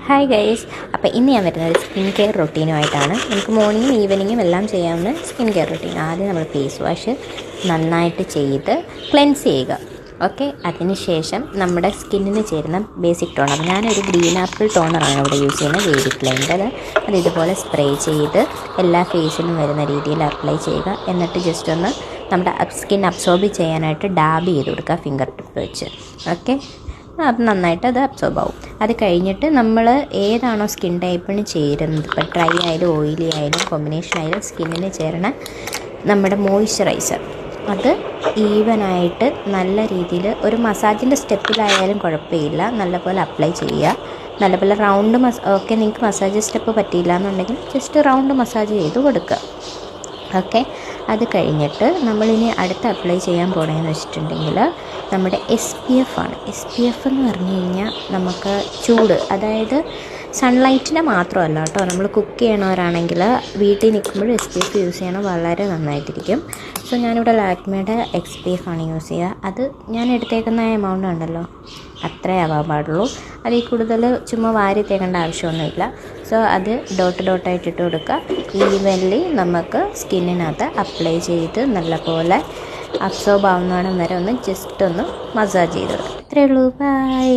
Hi guys, അപ്പോൾ ഇന്ന് ഞാൻ വരുന്നത് സ്കിൻ കെയർ റൊട്ടീനുമായിട്ടാണ്. നമുക്ക് മോർണിംഗും ഈവനിങ്ങും എല്ലാം ചെയ്യാവുന്ന സ്കിൻ കെയർ റൊട്ടീൻ. ആദ്യം നമ്മൾ ഫേസ് വാഷ് നന്നായിട്ട് ചെയ്ത് ക്ലെൻസ് ചെയ്യുക. ഓക്കെ, അതിനുശേഷം നമ്മുടെ സ്കിന്നിന് ചേരുന്ന ബേസിക് ടോണർ, ഞാനൊരു ഗ്രീൻ ആപ്പിൾ ടോണറാണ് ഇവിടെ യൂസ് ചെയ്യുന്നത്, വേദിക് ലൈൻ്റെത്. അത് ഇതുപോലെ സ്പ്രേ ചെയ്ത് എല്ലാ ഫേസിലും വരുന്ന രീതിയിൽ അപ്ലൈ ചെയ്യുക. എന്നിട്ട് ജസ്റ്റ് ഒന്ന് നമ്മുടെ സ്കിൻ അബ്സോർബ് ചെയ്യാനായിട്ട് ഡാബ് ചെയ്ത് കൊടുക്കുക ഫിംഗർ ടിപ്പ് വെച്ച്. ഓക്കെ, അത് നന്നായിട്ട് അത് അബ്സോർബ് ആവും. അത് കഴിഞ്ഞിട്ട് നമ്മൾ ഏതാണോ സ്കിൻ ടൈപ്പിന് ചേരുന്നത്, ഇപ്പോൾ ഡ്രൈ ആയാലും ഓയിലി ആയാലും കോമ്പിനേഷൻ ആയാലും സ്കിന്നിന് ചേരണ നമ്മുടെ മോയ്സ്ചറൈസർ അത് ഈവനായിട്ട് നല്ല രീതിയിൽ ഒരു മസാജിൻ്റെ സ്റ്റെപ്പിലായാലും കുഴപ്പമില്ല, നല്ലപോലെ അപ്ലൈ ചെയ്യുക. നല്ലപോലെ റൗണ്ട് ഓക്കെ, നിങ്ങൾക്ക് മസാജ് സ്റ്റെപ്പ് പറ്റിയില്ല എന്നുണ്ടെങ്കിൽ ജസ്റ്റ് റൗണ്ട് മസാജ് ചെയ്ത് കൊടുക്കുക. ഓക്കെ, അത് കഴിഞ്ഞിട്ട് നമ്മളിനി അടുത്ത് അപ്ലൈ ചെയ്യാൻ പോകണമെന്ന് വെച്ചിട്ടുണ്ടെങ്കിൽ നമ്മുടെ SPF ആണ്. SPF എന്ന് പറഞ്ഞു കഴിഞ്ഞാൽ നമുക്ക് ചൂട്, അതായത് സൺലൈറ്റിനെ മാത്രമല്ല കേട്ടോ, നമ്മൾ കുക്ക് ചെയ്യണവരാണെങ്കിൽ വീട്ടിൽ നിൽക്കുമ്പോൾ SPF യൂസ് ചെയ്യണം, വളരെ നന്നായിട്ടിരിക്കും. സോ ഞാനിവിടെ ലാക്മേയുടെ SPF ആണ് യൂസ് ചെയ്യുക. അത് ഞാൻ എടുത്തേക്കുന്ന എമൗണ്ട് ഉണ്ടല്ലോ, അത്രേ ആവാൻ പാടുള്ളൂ. അതിൽ കൂടുതൽ ചുമ്മാ വാരി തേക്കേണ്ട ആവശ്യമൊന്നുമില്ല. സോ അത് ഡോട്ടായിട്ട് ഇട്ട് കൊടുക്കുക. ഈവൻലി നമുക്ക് സ്കിന്നിനകത്ത് അപ്ലൈ ചെയ്ത് നല്ലപോലെ അബ്സോർബ് ആവുന്നതാണ് വരെ ഒന്ന് ജസ്റ്റ് ഒന്ന് മസാജ് ചെയ്ത് കൊടുക്കുക. അത്രയേ ഉള്ളൂ. ബൈ.